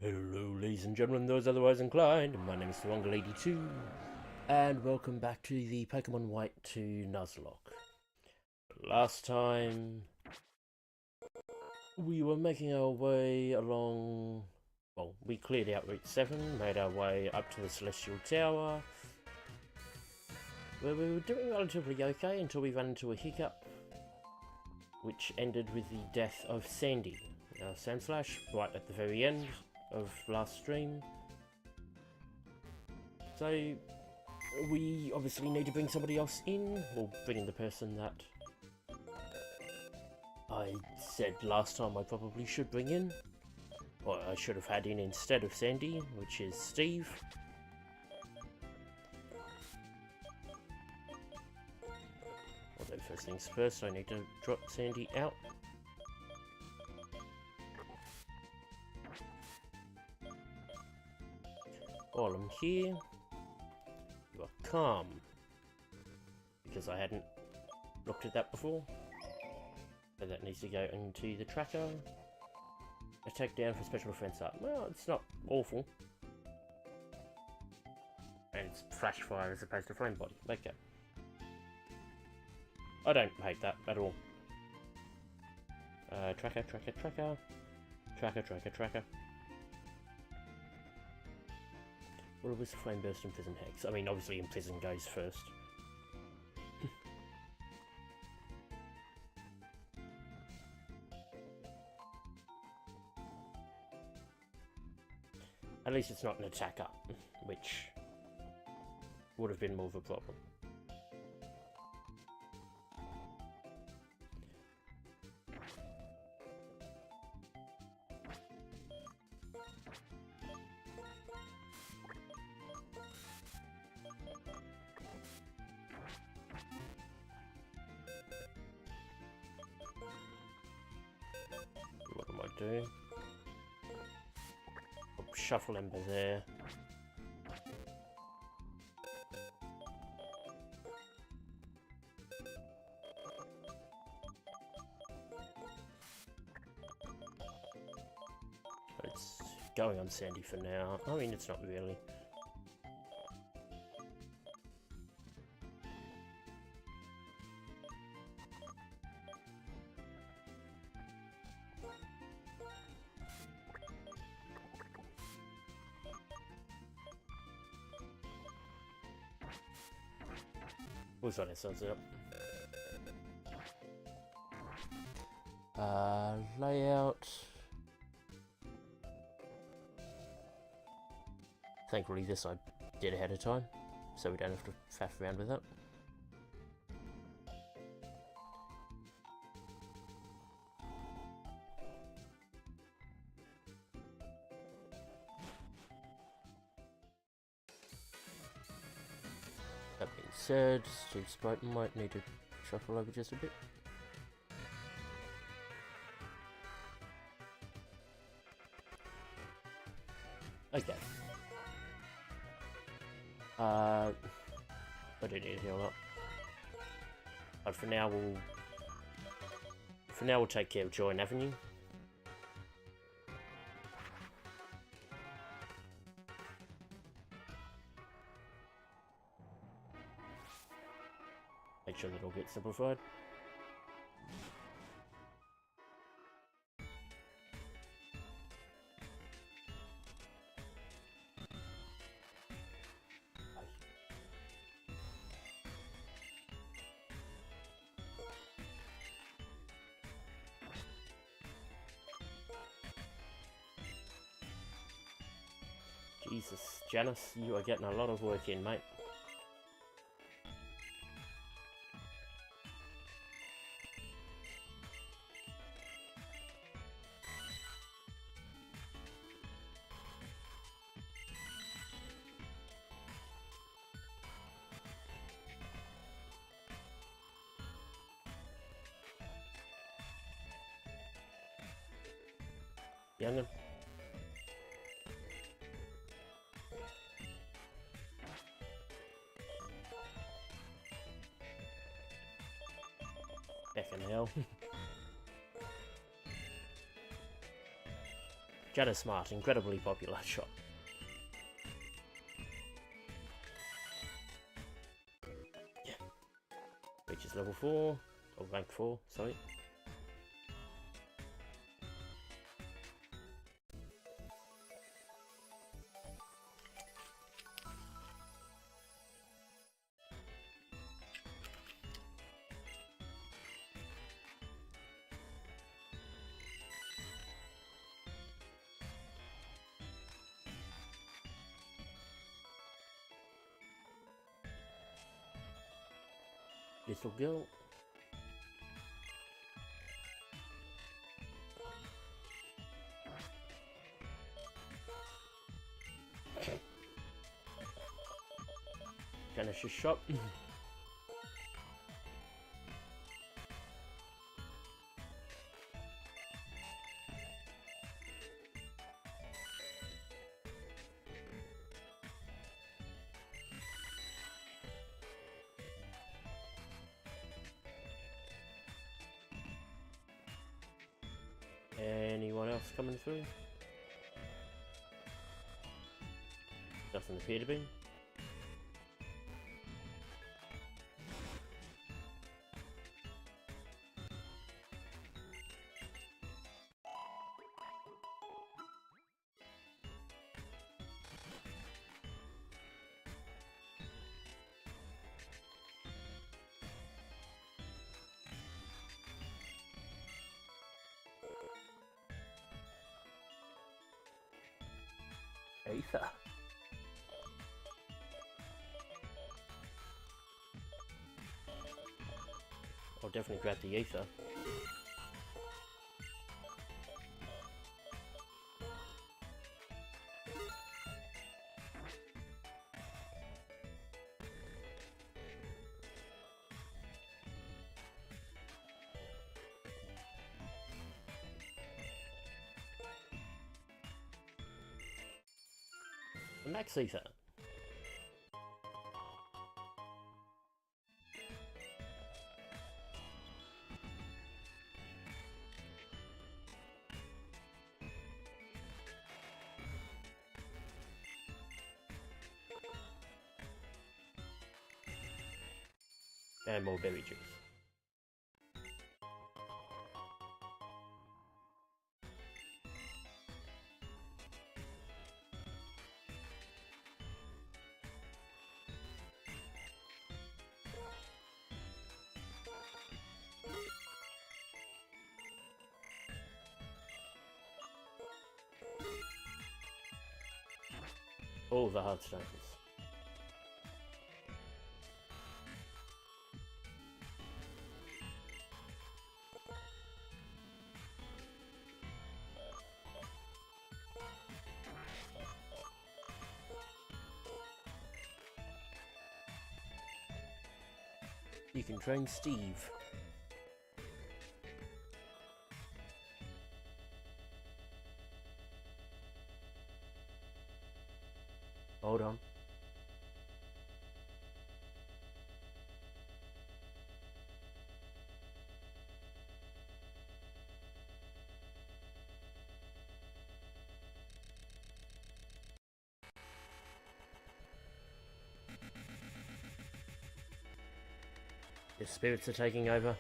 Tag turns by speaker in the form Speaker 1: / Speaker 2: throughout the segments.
Speaker 1: Hello, ladies and gentlemen, those otherwise inclined. My name is the Longer Lady 2, and welcome back to the Pokemon White 2 Nuzlocke. Last time, we were making our way along. Well, we cleared out Route 7, made our way up to the Celestial Tower, where we were doing relatively okay until we ran into a hiccup, which ended with the death of Sandy, our Sandslash, right at the very end of last stream. So we obviously need to bring somebody else in. We'll bring in the person that I said last time I probably should bring in, or I should have had in instead of Sandy, which is Steve. Although first things first, I need to drop Sandy out. While I'm here, you are calm, because I hadn't looked at that before. So that needs to go into the tracker. Attack down for special defense up. Well, it's not awful. And it's flash fire as opposed to flame body. Okay. I don't hate that at all. Tracker. What was the flame burst and prison hex? I mean, obviously imprison goes first. At least it's not an attack up, which would have been more of a problem. What am I doing? Shuffle Ember there. It's going on Sandy for now. I mean, it's not really. We'll sort ourselves out. Layout. Thankfully this I did ahead of time, so we don't have to faff around with it. That being said, Steve Sprite might need to shuffle over just a bit. Okay. I don't need to heal up. But for now we'll take care of Join Avenue. Make sure that all gets simplified. Jesus, Janice, you are getting a lot of work in, mate. Young'un. Heckin' hell. Jada Smart, incredibly popular shop. Yeah. Which is level 4, or rank 4, sorry. Little girl. Finish the shop. Anyone else coming through? Doesn't appear to be. Aether. I'll definitely grab the Aether. The max Aether. And more berry juice. All the hard stones. You can train Steve. Hold on. The spirits are taking over.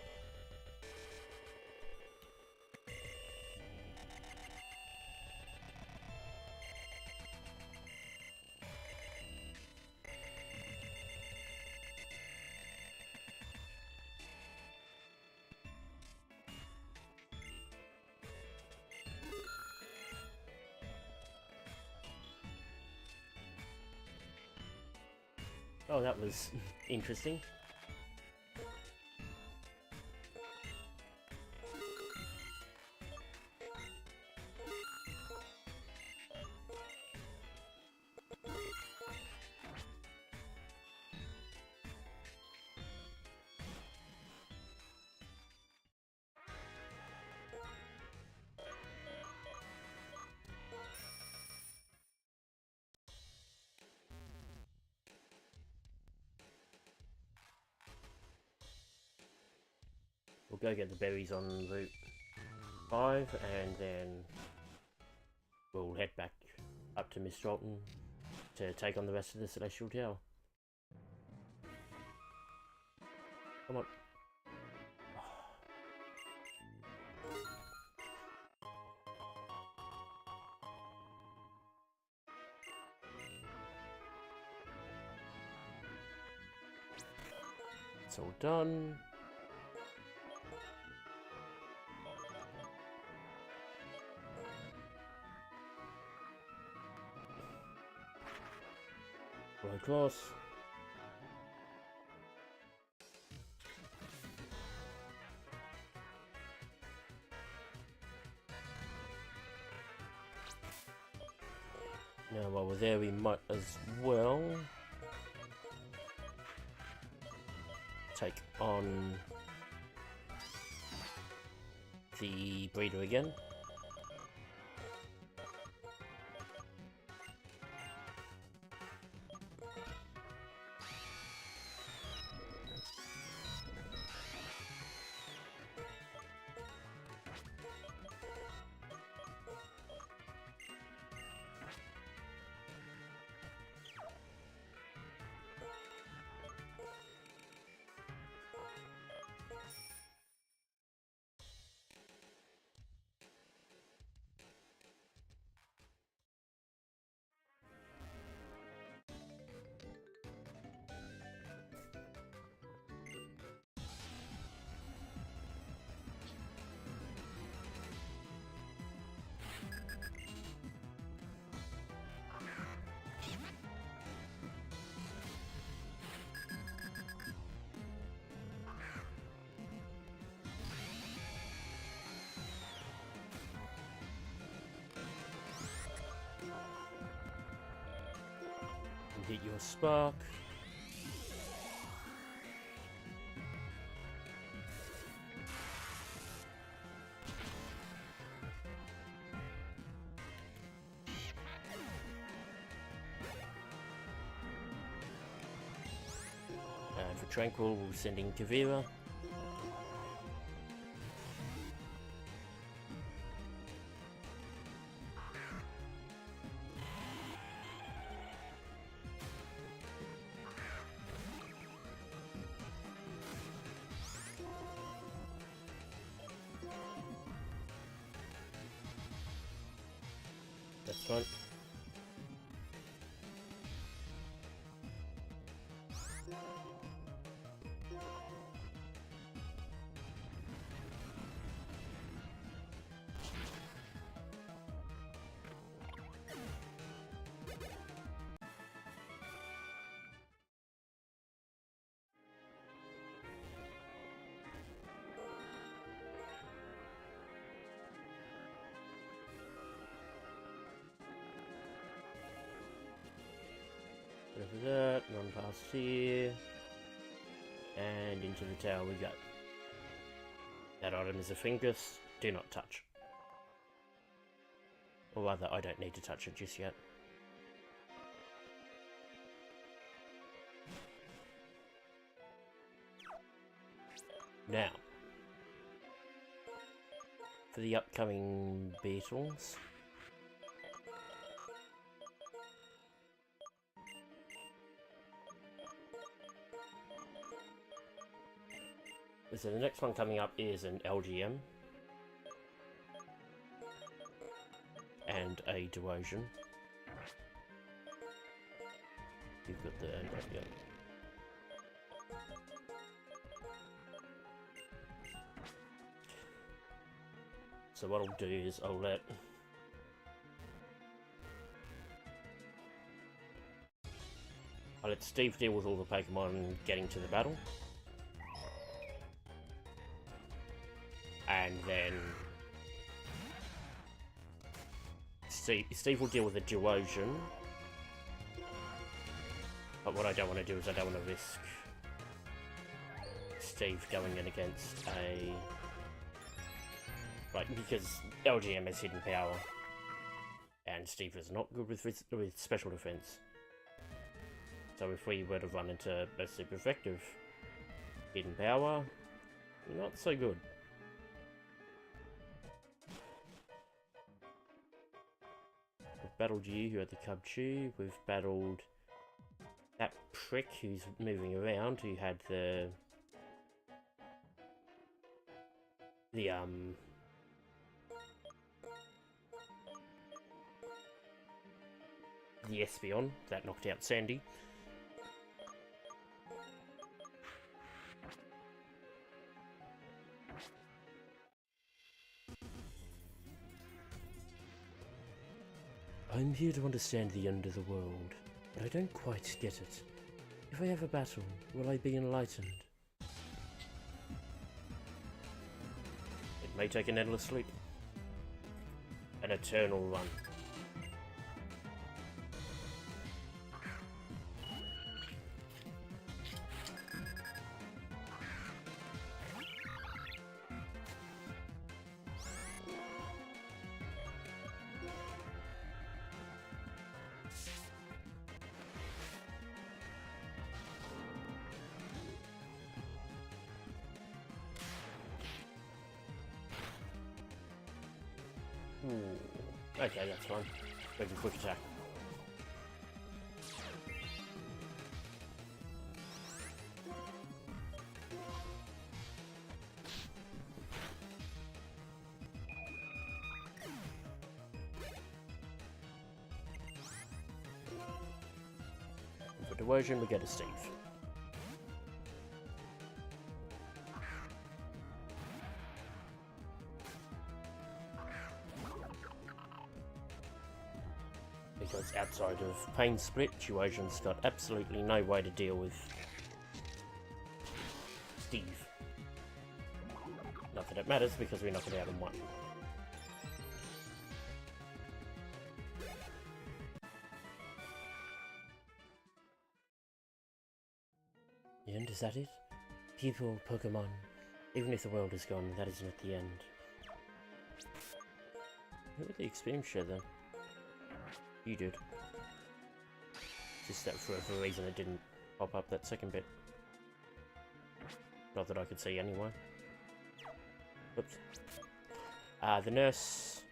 Speaker 1: Oh, that was interesting. We'll go get the berries on Route 5 and then we'll head back up to Mistralton to take on the rest of the Celestial Tower. Come on. It's all done. Right across. Now while we're there we might as well take on the breeder again. Get your spark. And for Tranquil, we'll send in Kavira. That's fine. Over that, run past here, and into the tower we go. That item is a Fingus, do not touch. Or rather, I don't need to touch it just yet. Now, for the upcoming beetles. So the next one coming up is an LGM and a Dewosion. You've got the yeah. So what I'll do is I'll let Steve deal with all the Pokemon getting to the battle. And then Steve will deal with the Dewosion. But what I don't want to do is I don't want to risk Steve going in against a... Like, because LGM has hidden power. And Steve is not good with special defense. So if we were to run into a super effective hidden power, not so good. battled you, who had the Cub Chew. We've battled that prick who's moving around, who had the Espeon that knocked out Sandy. I'm here to understand the end of the world, but I don't quite get it. If I have a battle, will I be enlightened? It may take an endless sleep. An eternal run. Okay, that's fine. Make a quick attack. And for diversion, we get a Steve. Because outside of Pain Split, Tuasian's got absolutely no way to deal with Steve. Not that it matters, because we knock it out in one. And is that it? People, Pokemon, even if the world is gone, that isn't at the end. Who would the experience share then? You did. Just that for whatever reason it didn't pop up that second bit. Not that I could see anyway. Oops. The nurse...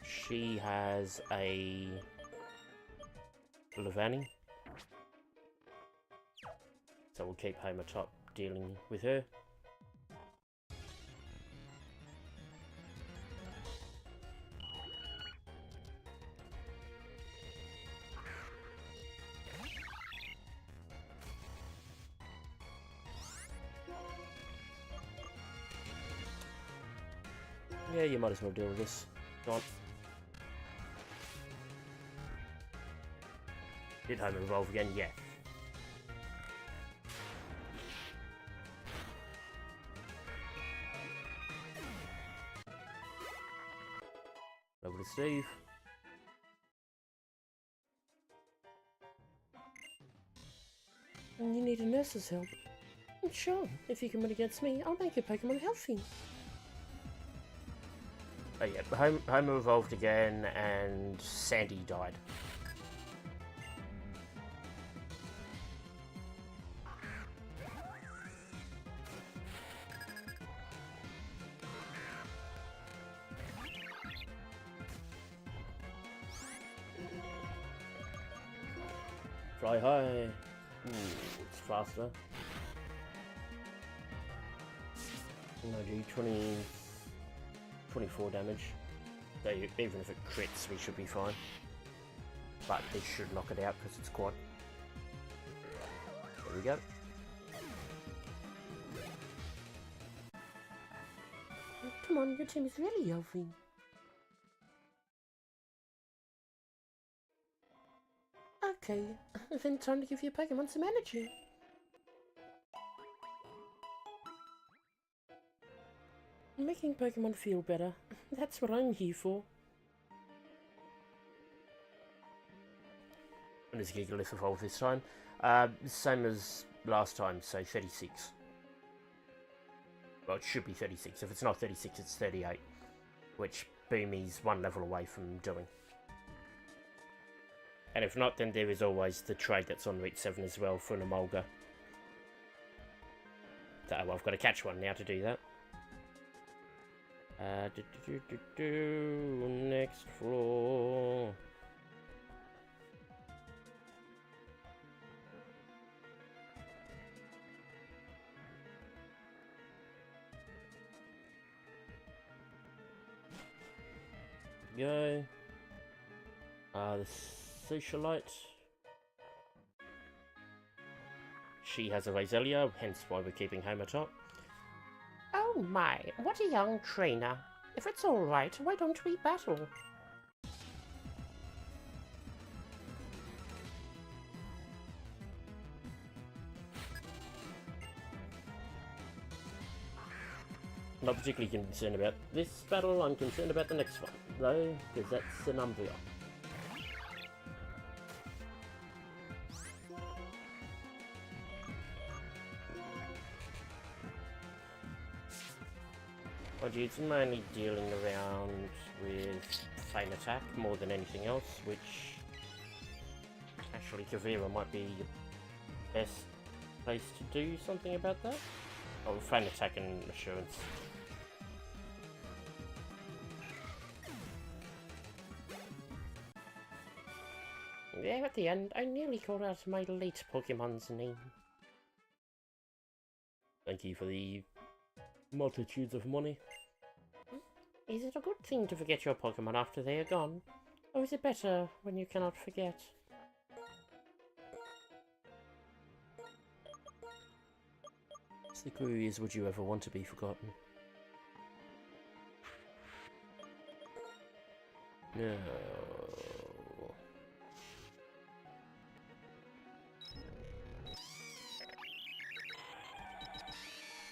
Speaker 1: She has a... Levani. So we'll keep Homer top dealing with her. Yeah, you might as well deal with this. Go on. Did Homer evolve again? Yeah. Over to Steve. And you need a nurse's help. Sure, if you can win against me, I'll make your Pokemon healthy. Oh yeah, Homer evolved again and Sandy died. Fly high. Ooh, it's faster. No, do 24 damage. So even if it crits, we should be fine. But this should knock it out because it's quad. There we go. Come on, your team is really healthy. Okay, then time to give your Pokemon some energy. Making Pokemon feel better. That's what I'm here for. And does Gigalith evolve this time? Same as last time, so 36. Well, it should be 36. If it's not 36, it's 38. Which Boomy's one level away from doing. And if not, then there is always the trade that's on Route 7 as well for an Emolga. So, well, I've got to catch one now to do that. Next floor. Go. The socialite. She has a Roselia, hence why we're keeping home atop. Oh my, what a young trainer. If it's alright, why don't we battle? Not particularly concerned about this battle, I'm concerned about the next one, though, because that's an Umbria. It's mainly dealing around with flame attack more than anything else, which actually Kavira might be the best place to do something about that. Oh, flame attack and assurance. Yeah, at the end, I nearly called out my late Pokemon's name. Thank you for the multitudes of money. Is it a good thing to forget your Pokemon after they are gone? Or is it better when you cannot forget? The query is, would you ever want to be forgotten? No.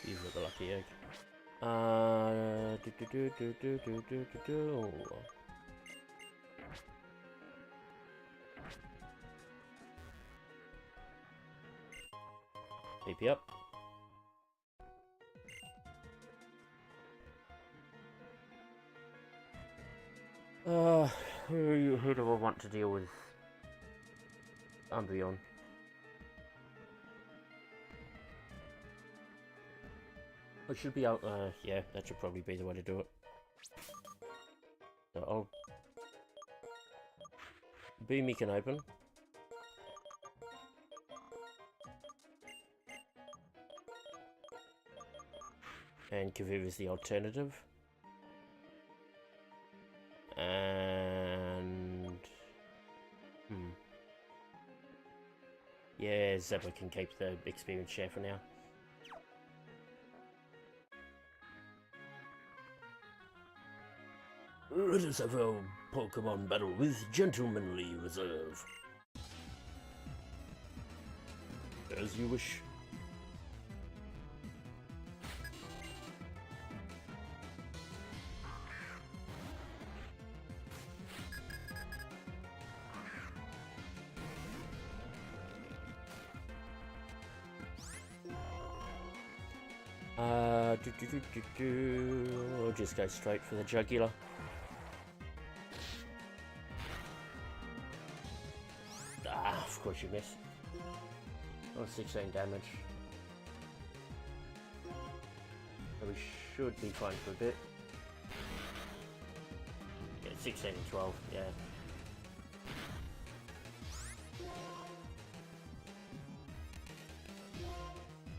Speaker 1: You've got the lucky egg. PP up. Who do I want to deal with? Umbreon. It should be out, yeah, that should probably be the way to do it. So I'll... Boomy can open. And Kavir is the alternative. And... Yeah, Zebra can keep the experience share for now. Let us have a Pokemon battle with gentlemanly reserve. As you wish. I'll just go straight for the jugular. Ah, of course you miss. Oh, 16 damage. So we should be fine for a bit. Yeah, 16 and 12, yeah.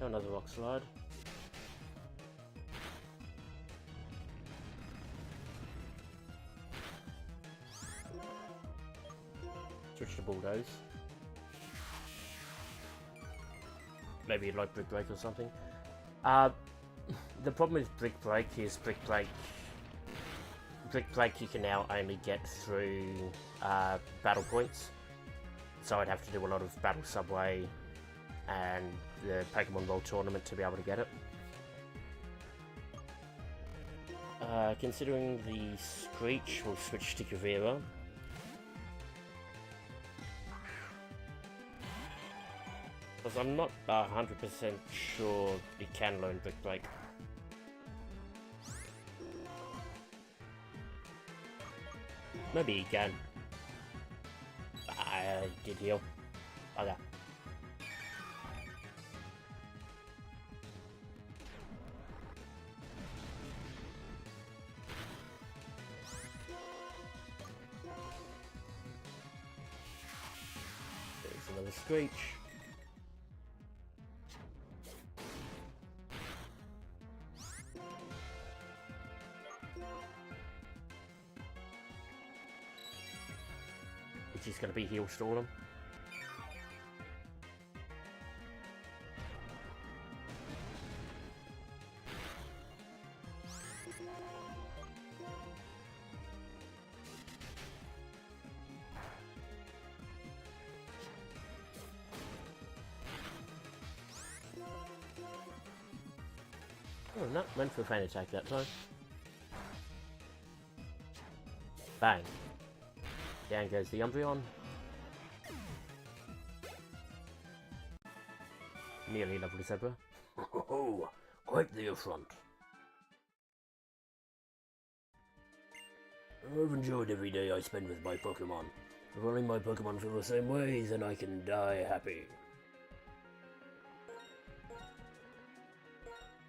Speaker 1: Another rock slide. Switch to bulldoze. Maybe you'd like brick break or something. The problem with brick break is brick break you can now only get through battle points. So I'd have to do a lot of battle subway and the Pokemon World Tournament to be able to get it. Considering the Screech, we'll switch to Kavira. Because I'm not 100% sure we can learn Brick Break. Maybe he can. I did heal. Okay. Another screech. Which is going to be heal storm. Oh, no, went for a feint attack that time. Bang. Down goes the Umbreon. Nearly leveled Zebra. Oh, quite the affront. I've enjoyed every day I spend with my Pokémon. If only my Pokémon feel the same way, then I can die happy.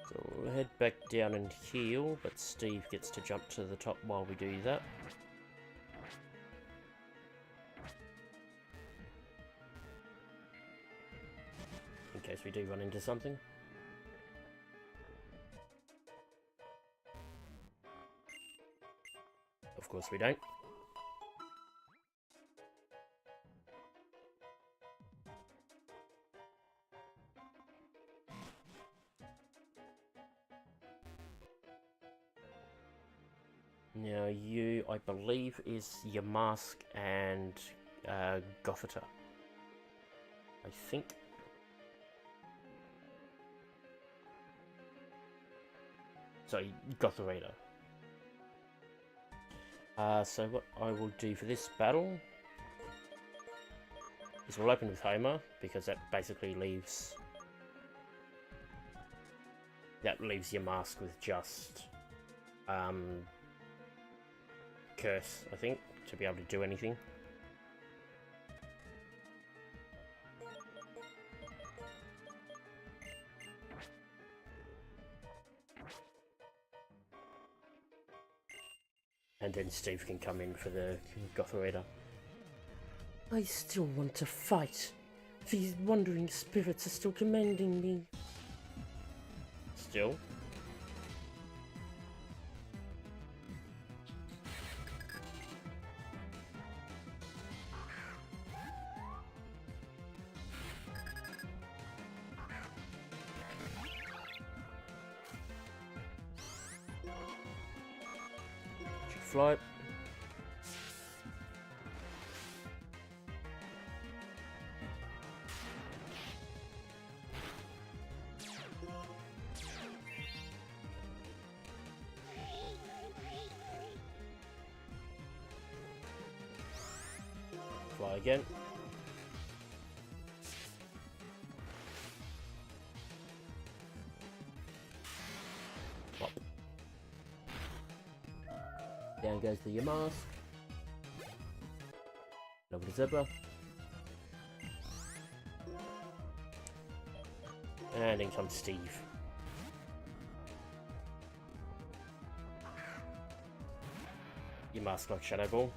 Speaker 1: So we'll head back down and heal, but Steve gets to jump to the top while we do that. In case we do run into something. Of course we don't. Now you, I believe, is Yamask and Gothita. I think. Sorry, Gothorita. So what I will do for this battle is we'll open with Homer, because that basically leaves... that leaves your mask with just... Curse, I think, to be able to do anything. And then Steve can come in for the Gothorita. I still want to fight. These wandering spirits are still commanding me. Still? Fly. Fly again. Pop. Down goes the Yamask. Over to Zebra. And in comes Steve. Yamask got Shadow Ball.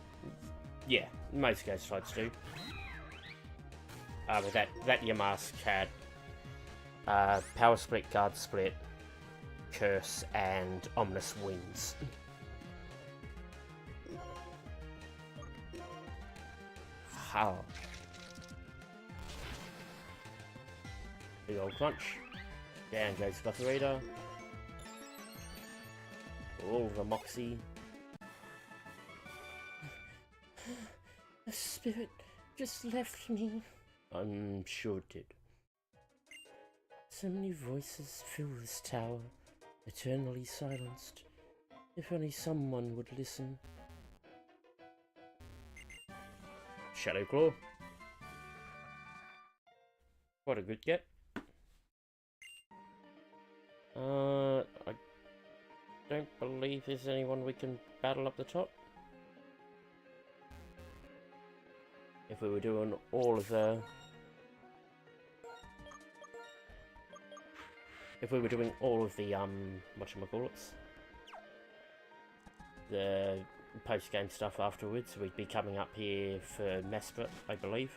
Speaker 1: Yeah, most ghost types do. But that Yamask had Power Split, Guard Split, Curse, and Ominous Winds. How? Big old crunch. Down goes Gothorita. Oh, the Moxie. The spirit just left me. I'm sure it did. So many voices fill this tower, eternally silenced. If only someone would listen. Shadow Claw. What a good get. I don't believe there's anyone we can battle up the top. If we were doing all of the... If we were doing all of the, whatchamacallits? The post-game stuff afterwards, we'd be coming up here for Mesprit, I believe.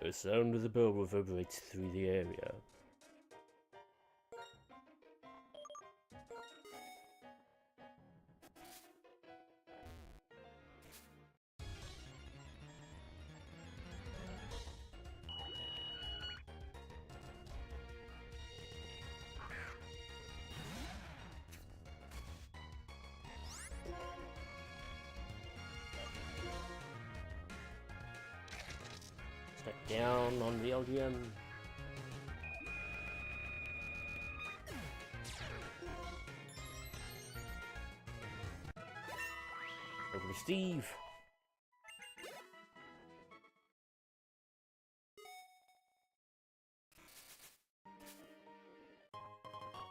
Speaker 1: The sound of the bell reverberates through the area. Step down on the LGM. Over to Steve.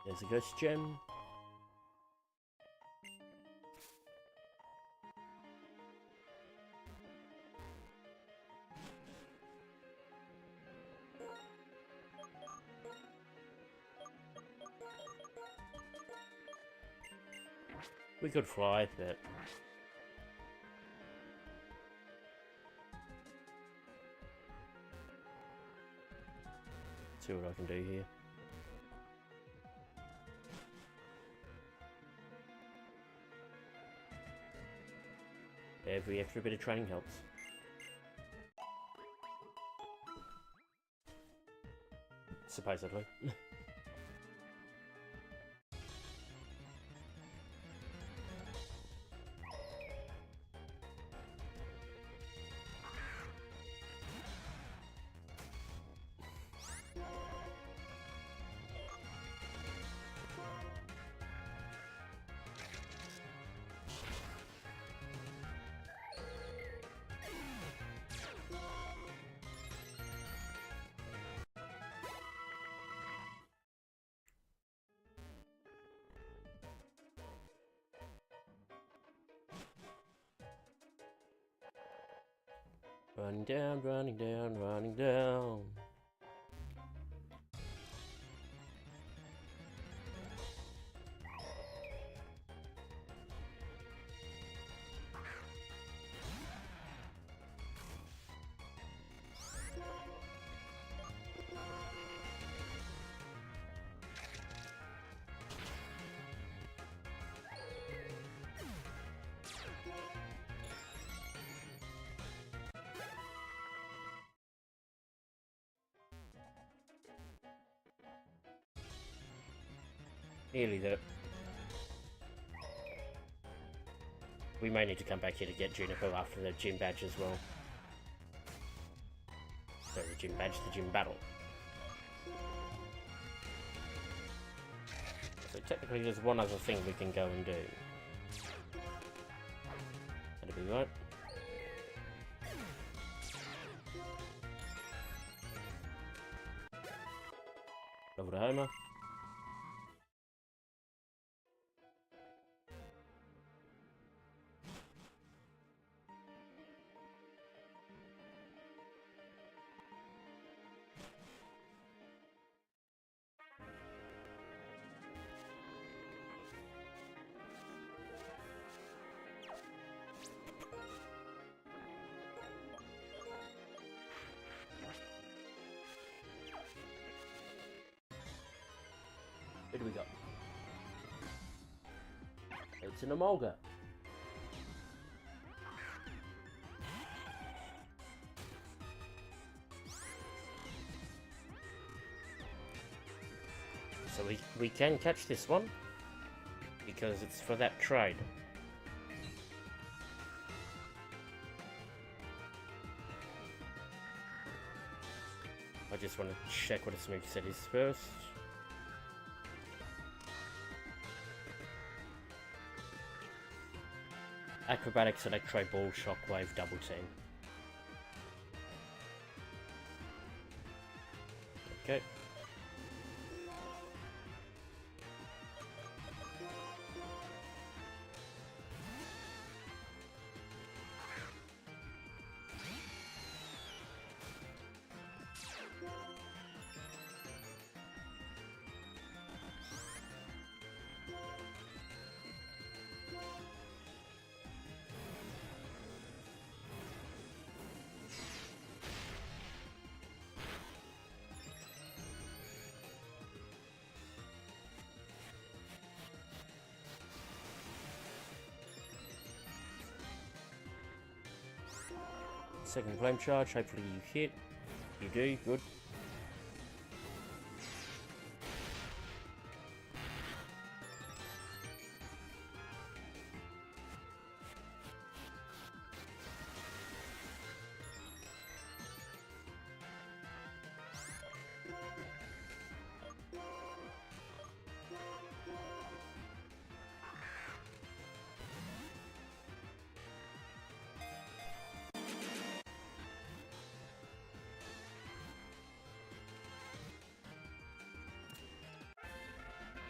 Speaker 1: There's a ghost gem. We could fly, but see what I can do here. Every extra bit of training helps. Supposedly. Running down, running down, running down. Nearly there. We may need to come back here to get Juniper after the gym badge as well. So the gym badge, the gym battle. So technically there's one other thing we can go and do. That'll be right. Over to Homer. Who do we got? It's an Emolga. So we can catch this one because it's for that trade. I just want to check what its moveset is first. Acrobatics, Electro Ball, Shockwave, Double Team. Okay. second flame charge, hopefully you hit. You do, good.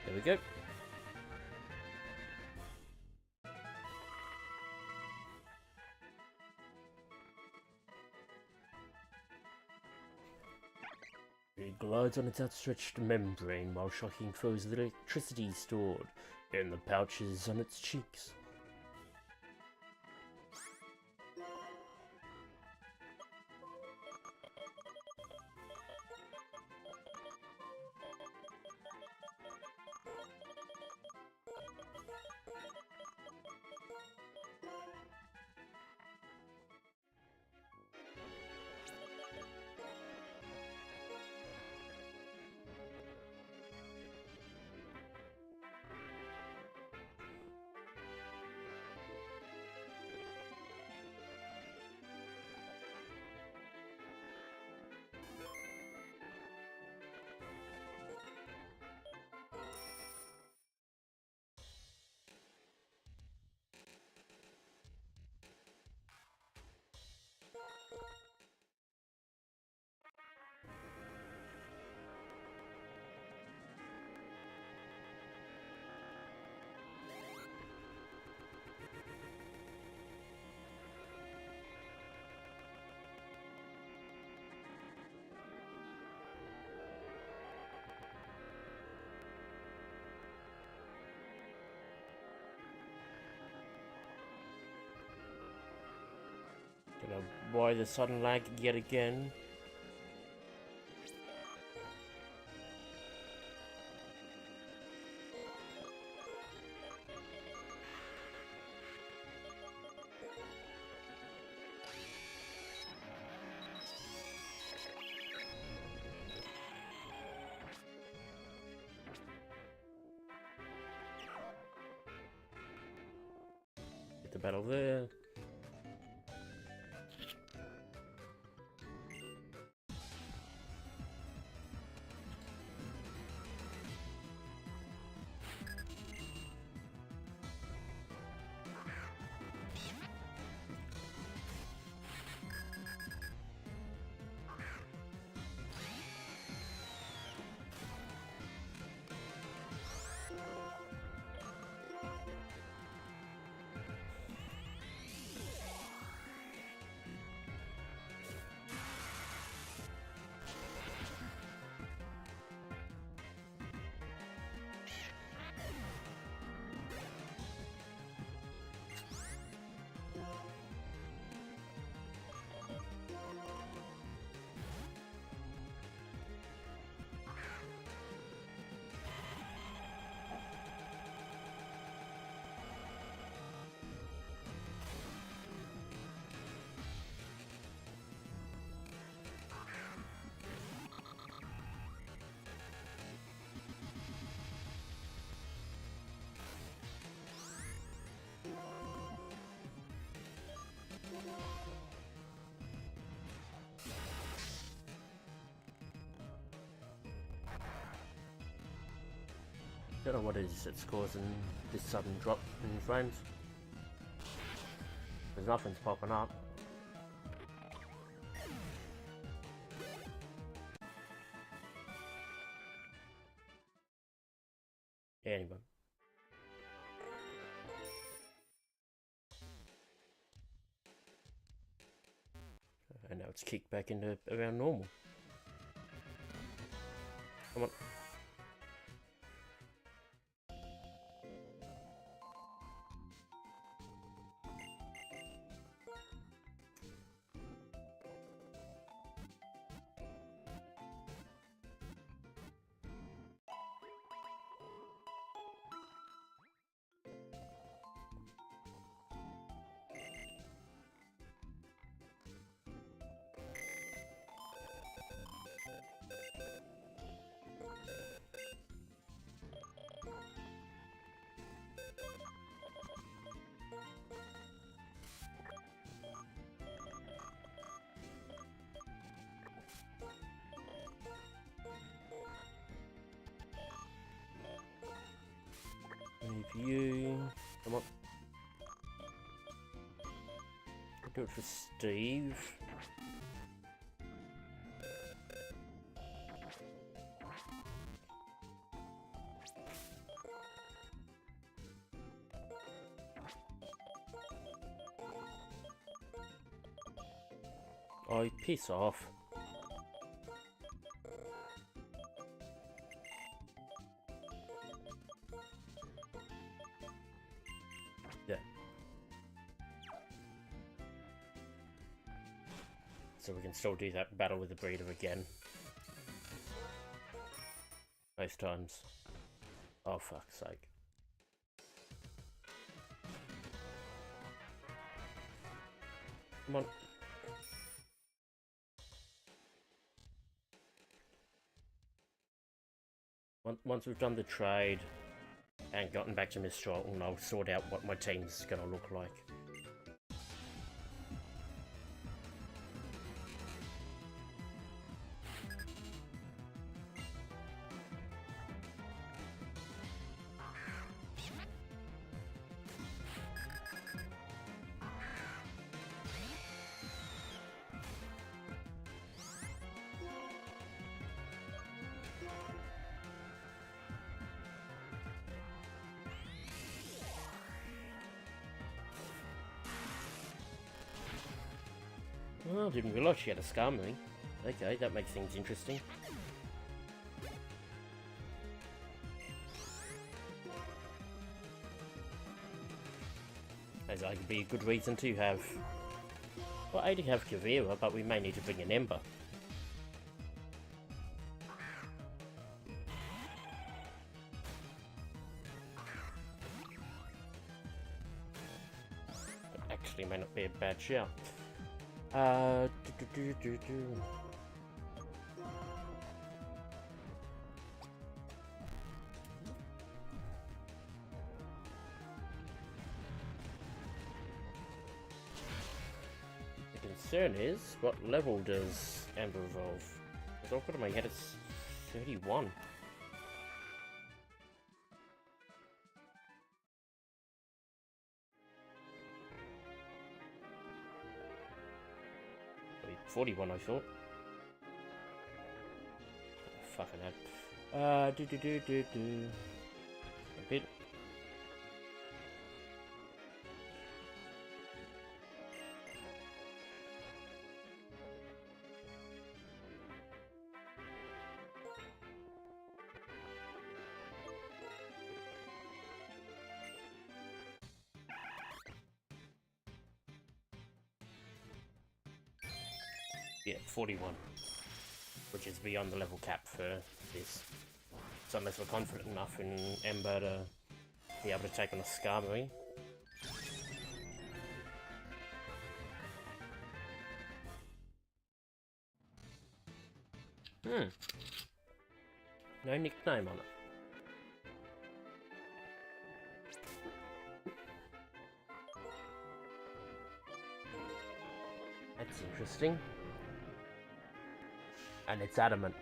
Speaker 1: There we go. It glides on its outstretched membrane while shocking foes with electricity stored in the pouches on its cheeks. Don't know why the sudden lag yet again. Get the battle there. Don't know what it is that's causing this sudden drop in frames. Because nothing's popping up. Anyway. And now it's kicked back into around normal. Come on. Leave you. Come on. I'll do it for Steve. Oh, piss off. Yeah. So we can still do that battle with the breeder again. Most times. Oh, fuck's sake. Come on. Once we've done the trade and gotten back to Mistralton, I'll sort out what my team's gonna look like. Oh, didn't realise she had a Skarmory. Okay, that makes things interesting. As that could be a good reason to have... Well, A to have Kavira, but we may need to bring an Ember. That actually may not be a bad shout. The concern is, what level does Ember evolve? Because I've got in my head it's 31. Wait, 41 I thought. Fucking hell. A bit. Yeah, 41. Which is beyond the level cap for this. So unless we're confident enough in Ember to be able to take on a Skarmory. No nickname on it. That's interesting. And it's adamant.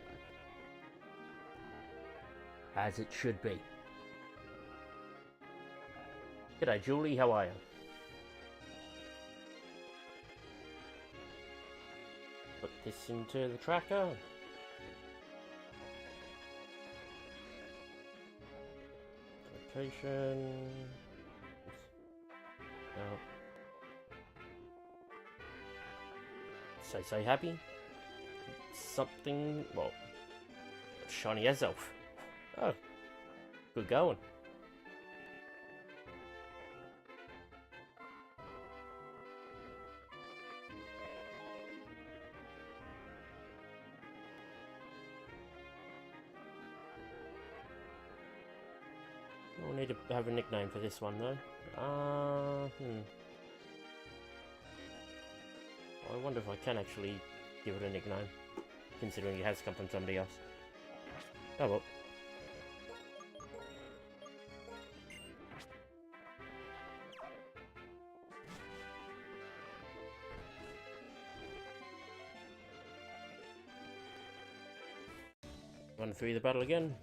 Speaker 1: As it should be. G'day Julie, how are you? Put this into the tracker. Location. No. So happy. Something, well, shiny as elf. Oh, good going. We'll need to have a nickname for this one though. I wonder if I can actually give it a nickname, considering it has come from somebody else. Oh well. Run through the battle again.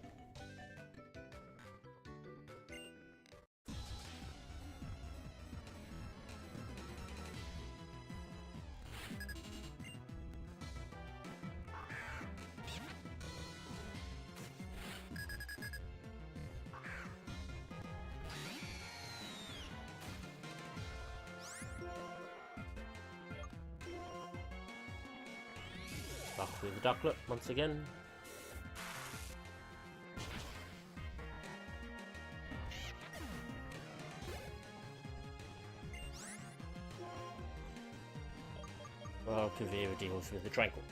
Speaker 1: Back with the ducklet once again. While Kavira deals with the Tranquil.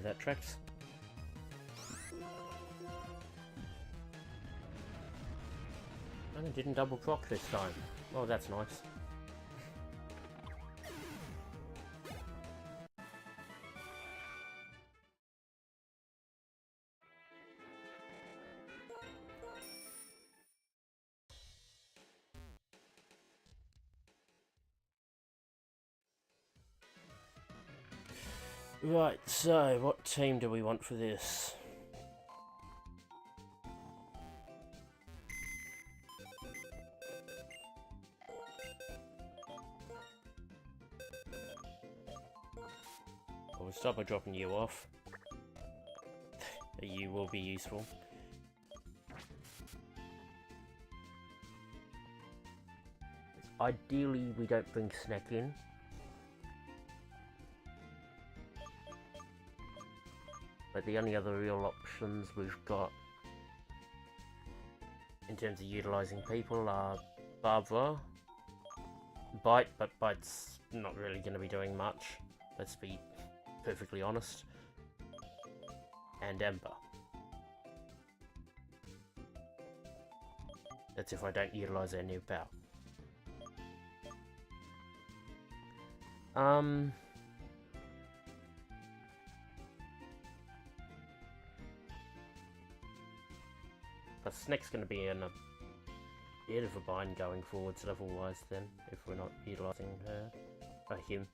Speaker 1: That tracks. And it didn't double proc this time. Oh, that's nice. Right, so what team do we want for this? We'll start by dropping you off. You will be useful. Ideally, we don't bring Snack in. But the only other real options we've got in terms of utilising people are Barbara, Bite, but Bite's not really going to be doing much, let's be perfectly honest, and Ember. That's if I don't utilise our new power. But Snake's going to be in a bit of a bind going forwards level-wise then, if we're not utilising her, or him.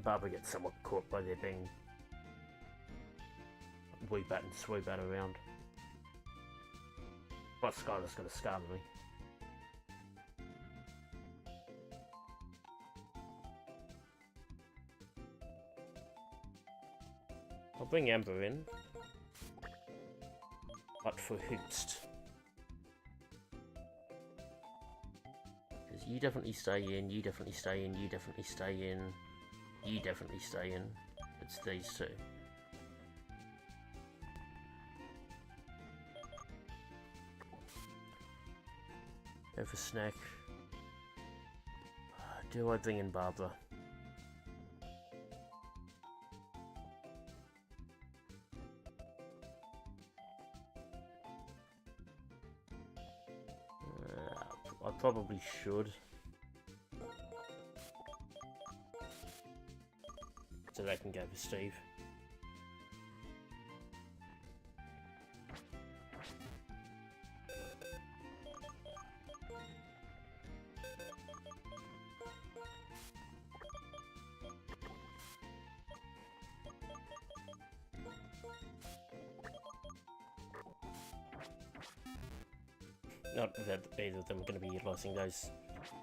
Speaker 1: Barbara gets somewhat caught by there being weep at and swoop at around. But Skyla's got a Skyla me. I'll bring Ember in, but for Hootst. Because you definitely stay in, you definitely stay in, you definitely stay in, you definitely stay in. It's these two. Go for Snack. Do I bring in Barbara? I probably should. So they can go for Steve. Not that either of them are going to be utilising those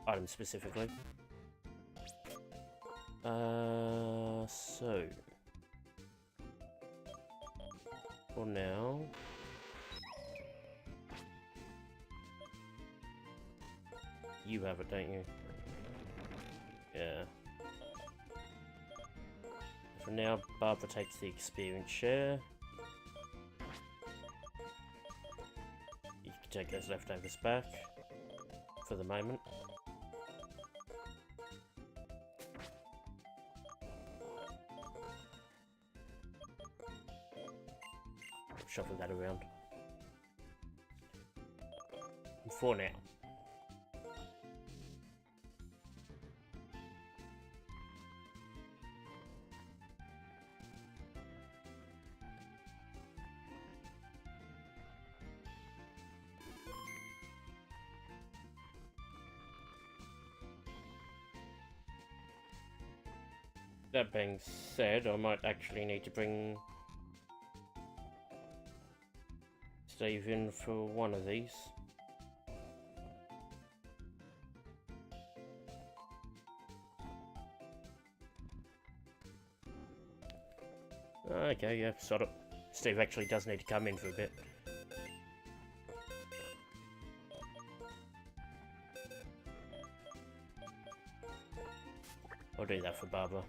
Speaker 1: items specifically. So for now, you have it, don't you? Yeah. For now, Barbara takes the experience share. You can take those leftovers back for the moment. Shuffle that around. And for now. That being said, I might actually need to bring Steve in for one of these. Okay, yeah, sort of. Steve actually does need to come in for a bit. I'll do that for Barbara.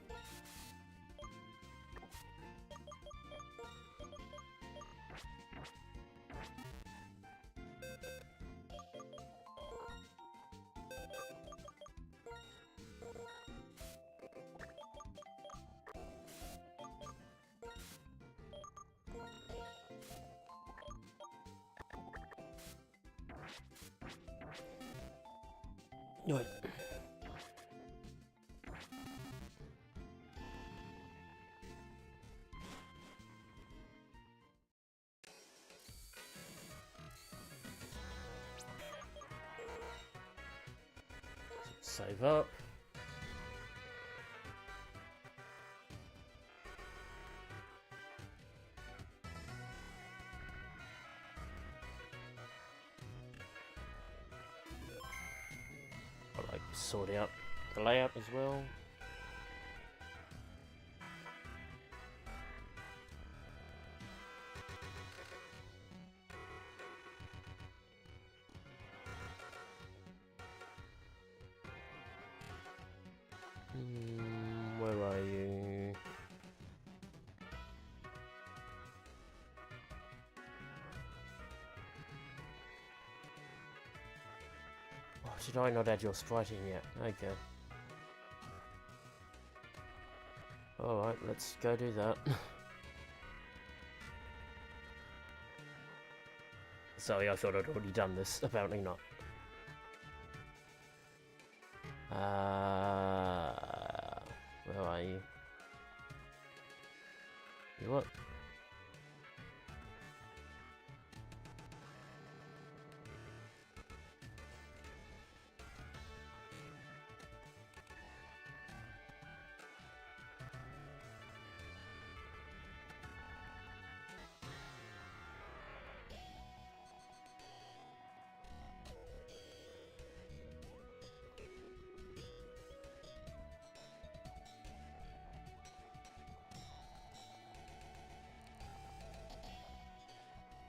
Speaker 1: Right. Save up. I'll like sort out the layout as well. Where are you? Oh, did I not add your sprite in yet? Okay. Alright, let's go do that. Sorry, I thought I'd already done this. Apparently not. Where are you? You what?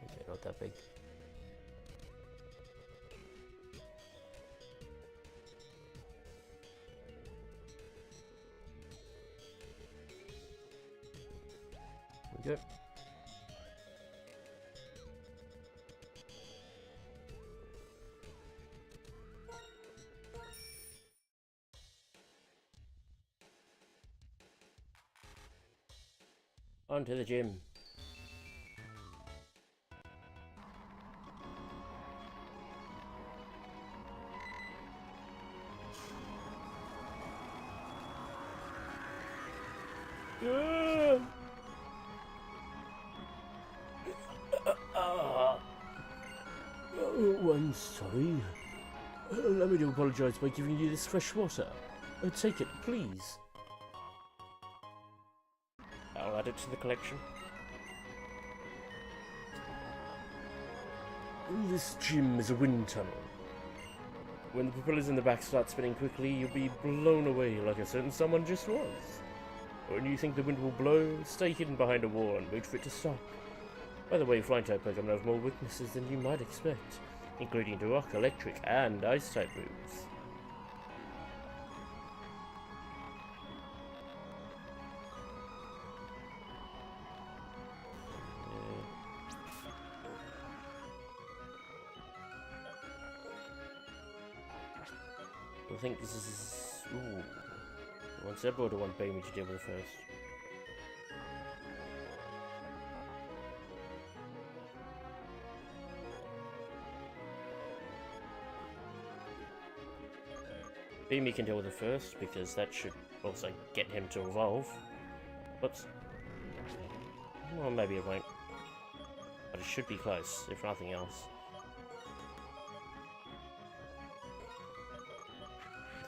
Speaker 1: Okay, not that big. Good. On to the gym. Oh, I'm sorry. Allow me to apologize by giving you this fresh water. Take it, please. I'll add it to the collection. This gym is a wind tunnel. When the propellers in the back start spinning quickly, you'll be blown away like a certain someone just was. When you think the wind will blow, stay hidden behind a wall and wait for it to stop. By the way, flying-type Pokemon have more weaknesses than you might expect, including to rock, electric, and ice-type moves. I think this is... Ooh. I want Zebra or do I want Baby to deal with it first? Beamy can deal with it first, because that should also get him to evolve. Whoops. Well, maybe it won't. But it should be close, if nothing else.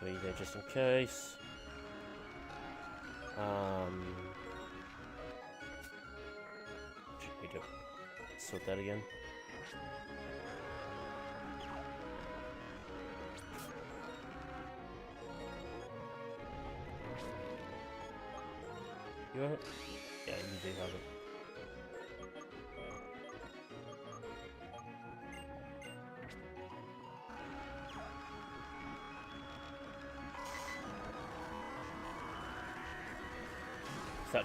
Speaker 1: 3 there just in case. Need to sort that again. You have it? Yeah, you do have it. So.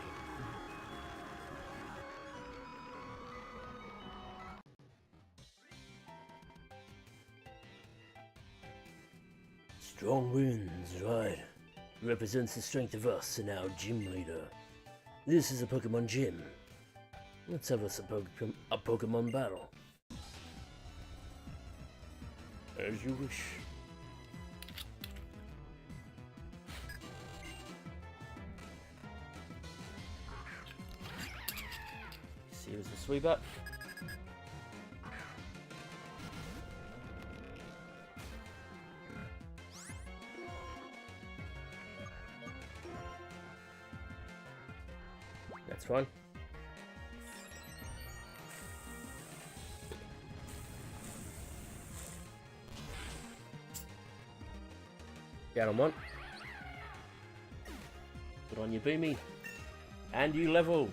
Speaker 1: Strong winds, right. Represents the strength of us and our gym leader. This is a Pokemon gym. Let's have us a Pokemon battle. As you wish. See, here's the sweep up. That's fine. Down on one. Good on you, Beamy. And you level.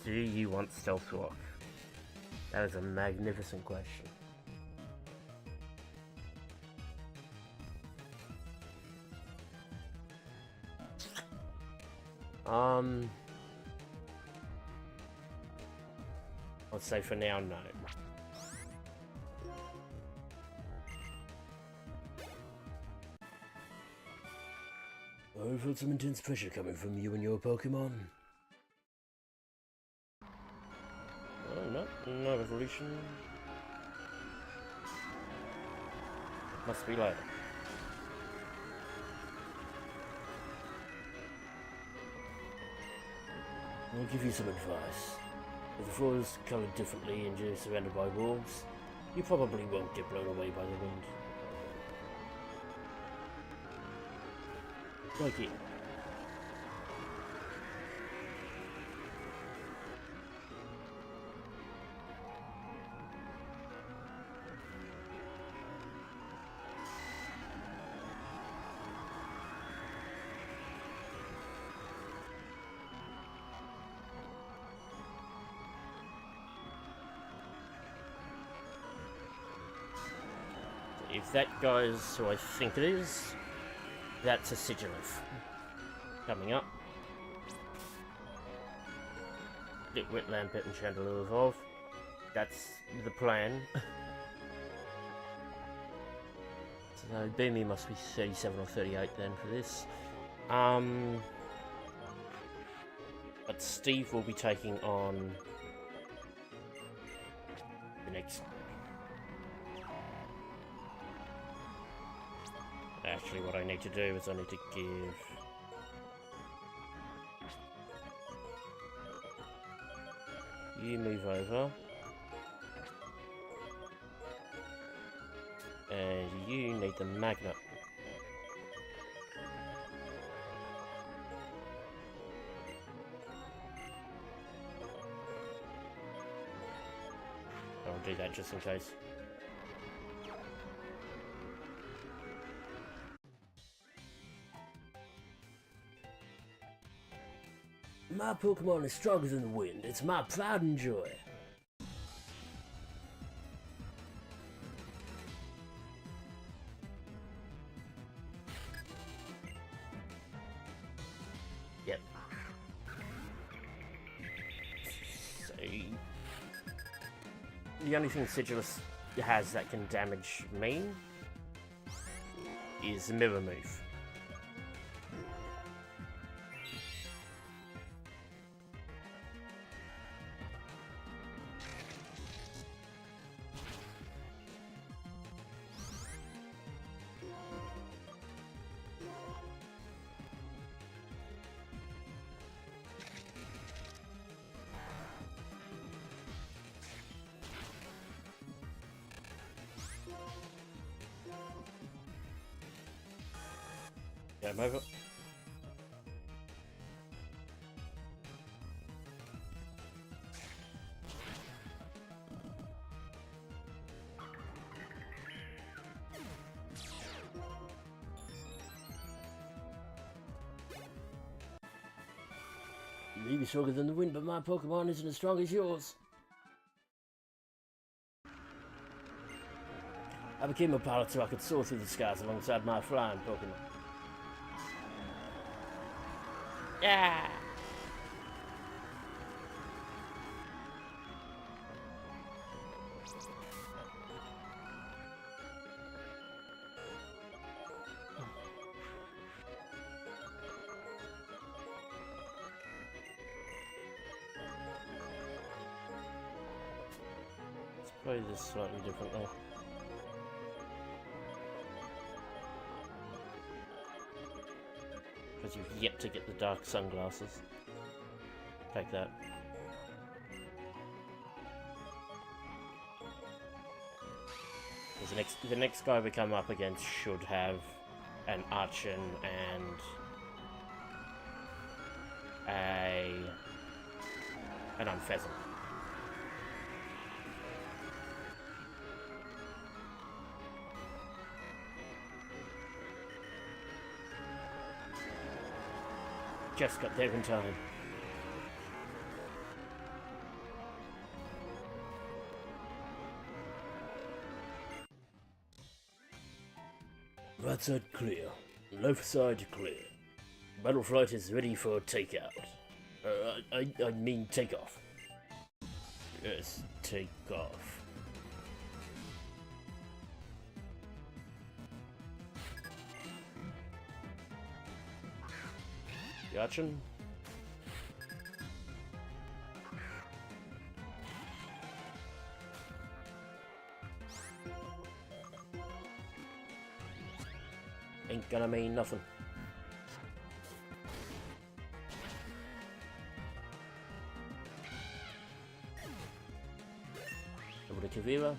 Speaker 1: Do you want Stealth Rock? That is a magnificent question. I'd say for now, no. I felt some intense pressure coming from you and your Pokemon. Oh, no evolution. Must be later. I'll give you some advice. If the floor is coloured differently and you're surrounded by wolves, you probably won't get blown away by the wind. Like it. If that goes who I think it is, that's a Sigilif. Coming up. Litwit, Lampet, and Chandelure evolve. That's the plan. So Beamy must be 37 or 38 then for this. But Steve will be taking on the next. Actually, what I need to do is I need to give you move over, and you need the magnet. I'll do that just in case. My Pokemon is stronger than the wind. It's my pride and joy. Yep. So, the only thing Sigilus has that can damage me is the Mirror move. Game over. Maybe stronger than the wind, but my Pokemon isn't as strong as yours. I became a pilot so I could soar through the skies alongside my flying Pokemon. Yeah! Let's play this slightly differently. Because you've yet to get the dark sunglasses. Take that. Because the next guy we come up against should have an Archon and an Unpheasant. Just got there in time. Right side clear. Left side clear. Battle flight is ready for takeout. I mean takeoff. Yes, take off. Gotcha. Ain't gonna mean nothing. Level to Kavira.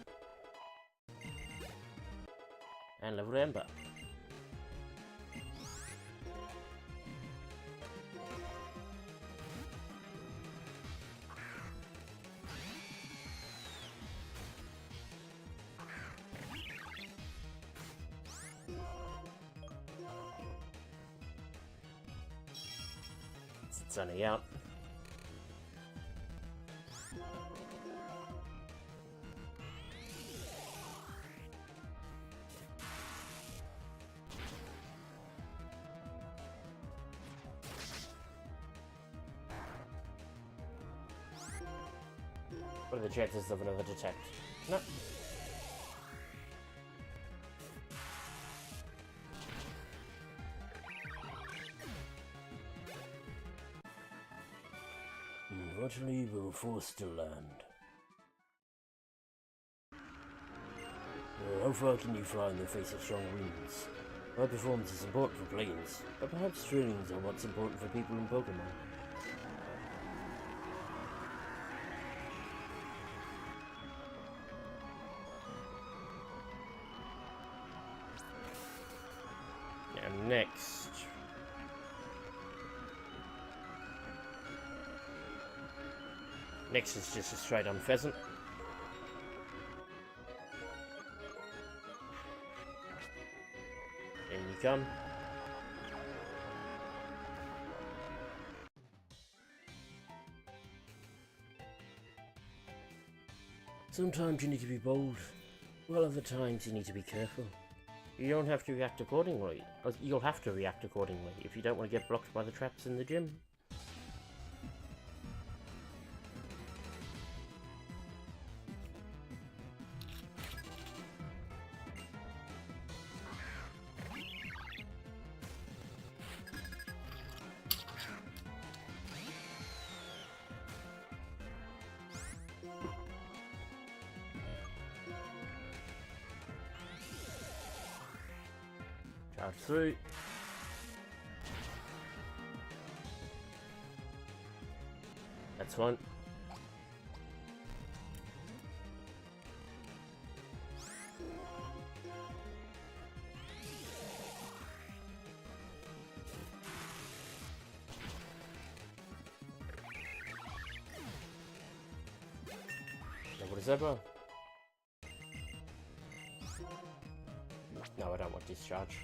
Speaker 1: And level to Ember. Sunny out. What are the chances of another detect? No. Unfortunately, we were forced to land. How far can you fly in the face of strong winds? High performance is important for planes, but perhaps trainings are what's important for people in Pokemon. Now next... Next is just a straight on Pheasant. In you come. Sometimes you need to be bold, while other times you need to be careful. You don't have to react accordingly. You'll have to react accordingly if you don't want to get blocked by the traps in the gym. Charge through. That's one. zebra. No, I don't want discharge.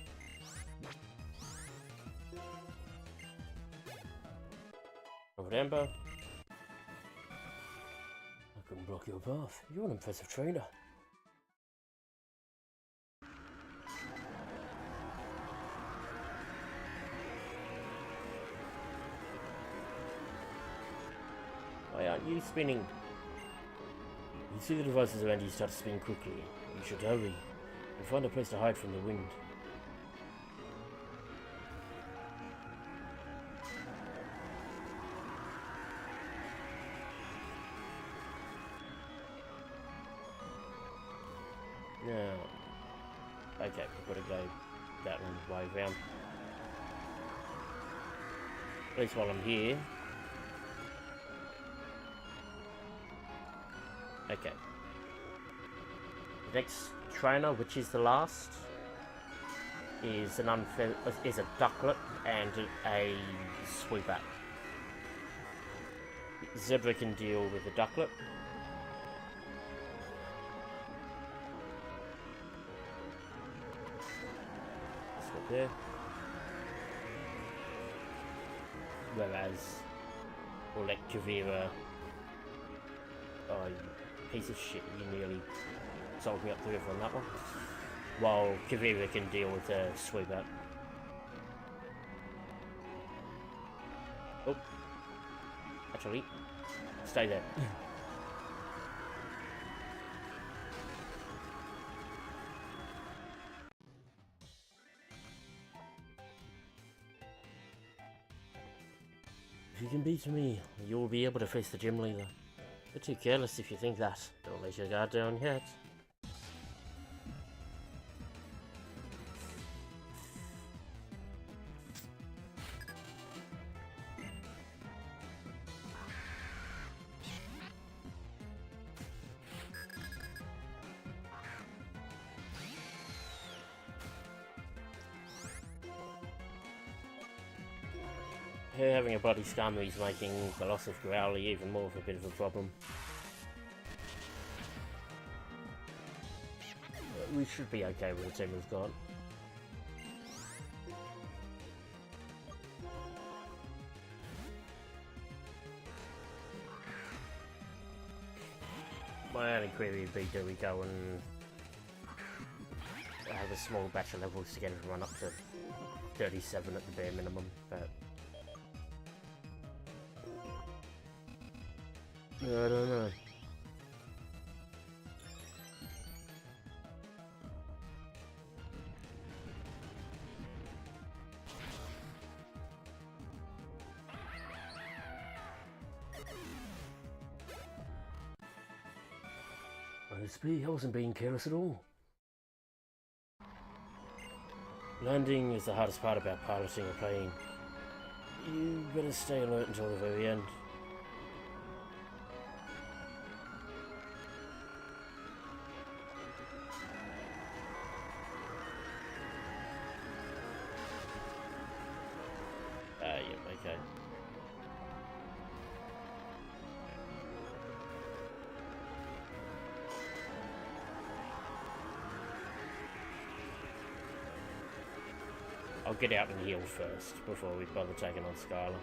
Speaker 1: Over Amber. I couldn't block your path. You're an impressive trainer. Why aren't you spinning? You see the devices around you start to spin quickly. You should hurry and find a place to hide from the wind. Now, okay, we've got to go that way round. At least while I'm here. Okay. The next trainer, which is the last, is a ducklet and a sweeper. Zebra can deal with the ducklet. Swap there. Whereas we'll let Kavira. Oh, piece of shit, you nearly sold me up the river on that one. While Kavira can deal with the sweep up. Oh. Actually, stay there. If you can beat me, you'll be able to face the gym leader. You're too careless if you think that. Don't let your guard down yet. Her having a body scammer is making the loss of Growly even more of a bit of a problem. We should be okay with the team we've got. My only query would be, do we go and have a small batch of levels to get everyone up to 37 at the bare minimum, but I don't know. I wasn't being careless at all. Landing is the hardest part about piloting a plane. You better stay alert until the very end. Yep, okay. I'll get out and heal first before we bother taking on Skyla.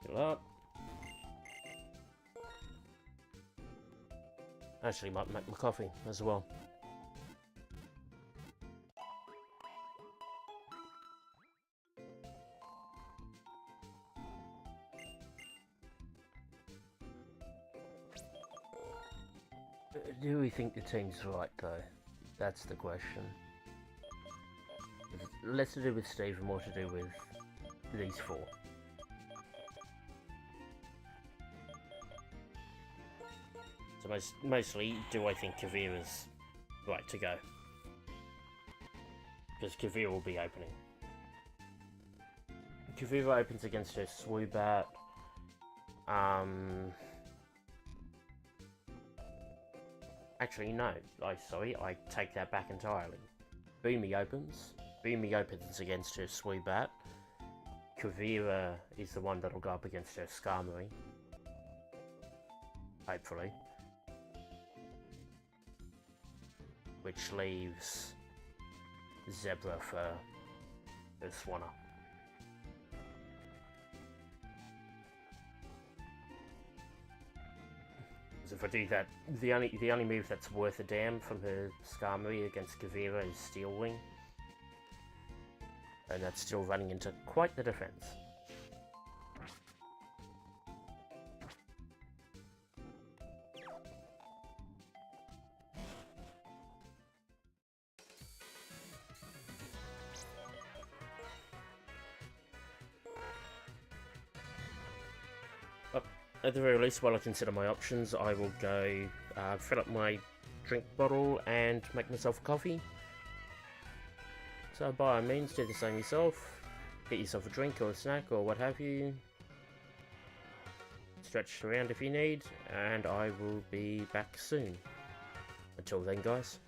Speaker 1: Fill up. Actually, might make my coffee as well. Do we think the team's right, though? That's the question. It's less to do with Steve and more to do with these four. So mostly, do I think Kavira's right to go? Because Kavira will be opening. Kavira opens against her Swoobat. Actually, no. Sorry, I take that back entirely. Boomy opens. Boomy opens against her Swoobat. Kavira is the one that'll go up against her Skarmory. Hopefully. Which leaves Zebra for her Swanna. So if I do that, the only move that's worth a damn from her Skarmory against Kavira is Steel Wing. And that's still running into quite the defense. At the very least, while I consider my options, I will go fill up my drink bottle and make myself a coffee. So by all means, do the same yourself. Get yourself a drink or a snack or what have you. Stretch around if you need, and I will be back soon. Until then, guys.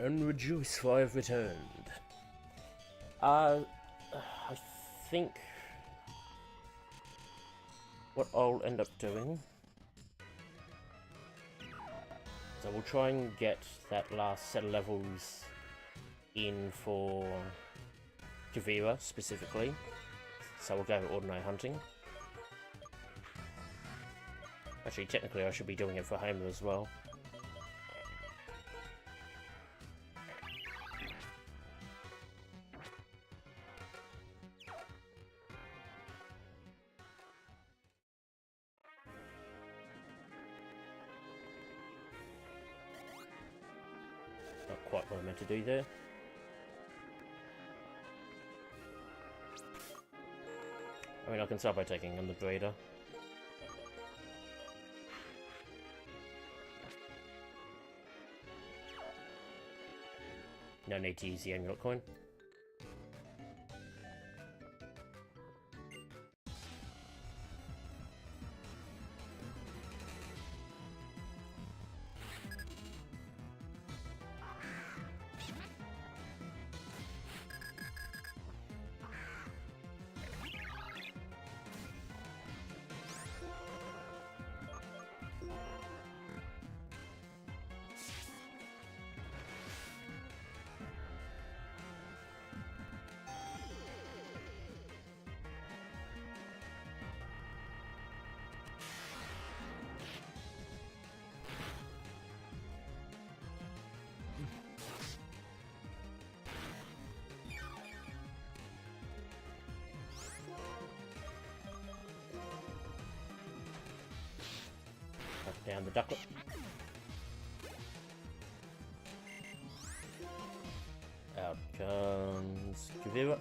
Speaker 1: And rejoice, for I have returned. I think what I'll end up doing is I will try and get that last set of levels in for Kavira specifically. So we'll go with ordinary hunting. Actually, technically I should be doing it for Homer as well. Not quite what I meant to do there. I mean, I can start by taking on the breeder. No need to use the amulet coin. Down the ducklet. Out comes Kavira.